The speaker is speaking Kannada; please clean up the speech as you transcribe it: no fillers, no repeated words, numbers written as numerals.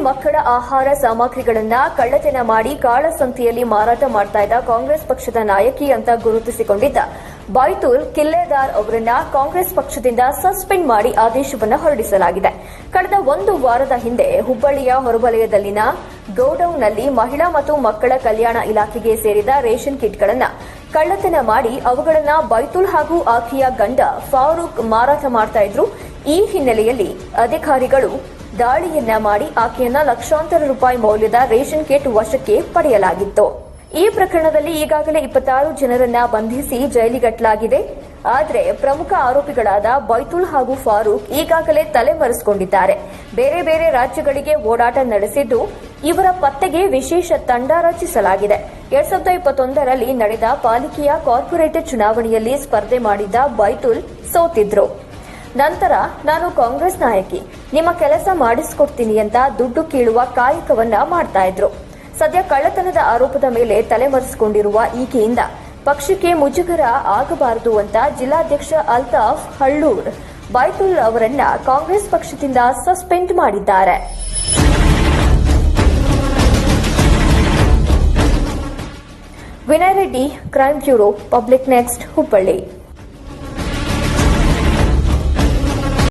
ಮಕ್ಕಳ ಆಹಾರ ಸಾಮಗ್ರಿಗಳನ್ನು ಕಳ್ಳತನ ಮಾಡಿ ಕಾಳಸಂತೆಯಲ್ಲಿ ಮಾರಾಟ ಮಾಡ್ತಾ ಇದ್ದ ಕಾಂಗ್ರೆಸ್ ಪಕ್ಷದ ನಾಯಕಿ ಅಂತ ಗುರುತಿಸಿಕೊಂಡಿದ್ದ ಬೈತುಲ್ ಕಿಲ್ಲೆದಾರ್ ಅವರನ್ನ ಕಾಂಗ್ರೆಸ್ ಪಕ್ಷದಿಂದ ಸಸ್ಪೆಂಡ್ ಮಾಡಿ ಆದೇಶವನ್ನು ಹೊರಡಿಸಲಾಗಿದೆ. ಕಳೆದ ಒಂದು ವಾರದ ಹಿಂದೆ ಹುಬ್ಬಳ್ಳಿಯ ಹೊರವಲಯದಲ್ಲಿನ ಗೋಡೌನ್ನಲ್ಲಿ ಮಹಿಳಾ ಮತ್ತು ಮಕ್ಕಳ ಕಲ್ಯಾಣ ಇಲಾಖೆಗೆ ಸೇರಿದ ರೇಷನ್ ಕಿಟ್ಗಳನ್ನು ಕಳ್ಳತನ ಮಾಡಿ ಅವುಗಳನ್ನು ಬೈತುಲ್ ಹಾಗೂ ಆಕೆಯ ಗಂಡ ಫಾರೂಕ್ ಮಾರಾಟ ಮಾಡ್ತಾ ಇದ್ರು. ಈ ಹಿನ್ನೆಲೆಯಲ್ಲಿ ಅಧಿಕಾರಿಗಳು ದಾಳಿಯನ್ನ ಮಾಡಿ ಆಕೆಯನ್ನ ಲಕ್ಷಾಂತರ ರೂಪಾಯಿ ಮೌಲ್ಯದ ರೇಷನ್ ಕಿಟ್ ವಶಕ್ಕೆ ಪಡೆಯಲಾಗಿತ್ತು. ಈ ಪ್ರಕರಣದಲ್ಲಿ ಈಗಾಗಲೇ 26 ಜನರನ್ನ ಬಂಧಿಸಿ ಜೈಲಿಗಟ್ಟಲಾಗಿದೆ. ಆದರೆ ಪ್ರಮುಖ ಆರೋಪಿಗಳಾದ ಬೈತುಲ್ ಹಾಗೂ ಫಾರೂಕ್ ಈಗಾಗಲೇ ತಲೆಮರೆಸಿಕೊಂಡಿದ್ದಾರೆ. ಬೇರೆ ಬೇರೆ ರಾಜ್ಯಗಳಿಗೆ ಓಡಾಟ ನಡೆಸಿದ್ದು ಇವರ ಪತ್ತೆಗೆ ವಿಶೇಷ ತಂಡ ರಚಿಸಲಾಗಿದೆ. 2021ರಲ್ಲಿ ನಡೆದ ಪಾಲಿಕೆಯ ಕಾರ್ಪೊರೇಟ್ ಚುನಾವಣೆಯಲ್ಲಿ ಸ್ಪರ್ಧೆ ಮಾಡಿದ್ದ ಬೈತುಲ್ ಸೋತಿದ್ರು. ನಂತರ ನಾನು ಕಾಂಗ್ರೆಸ್ ನಾಯಕಿ, ನಿಮ್ಮ ಕೆಲಸ ಮಾಡಿಸಿಕೊಡ್ತೀನಿ ಅಂತ ದುಡ್ಡು ಕೀಳುವ ಕಾಯಕವನ್ನ ಮಾಡ್ತಾ ಇದ್ರು. ಸದ್ಯ ಕಳ್ಳತನದ ಆರೋಪದ ಮೇಲೆ ತಲೆಮರೆಸಿಕೊಂಡಿರುವ ಈಕೆಯಿಂದ ಪಕ್ಷಕ್ಕೆ ಮುಜುಗರ ಆಗಬಾರದು ಅಂತ ಜಿಲ್ಲಾಧ್ಯಕ್ಷ ಅಲ್ತಾಫ್ ಹಳ್ಳೂರ್ ಬೈತುಲ್ ಅವರನ್ನ ಕಾಂಗ್ರೆಸ್ ಪಕ್ಷದಿಂದ ಸಸ್ಪೆಂಡ್ ಮಾಡಿದ್ದಾರೆ. Vinay Reddy, crime bureau, public next, Hubballi.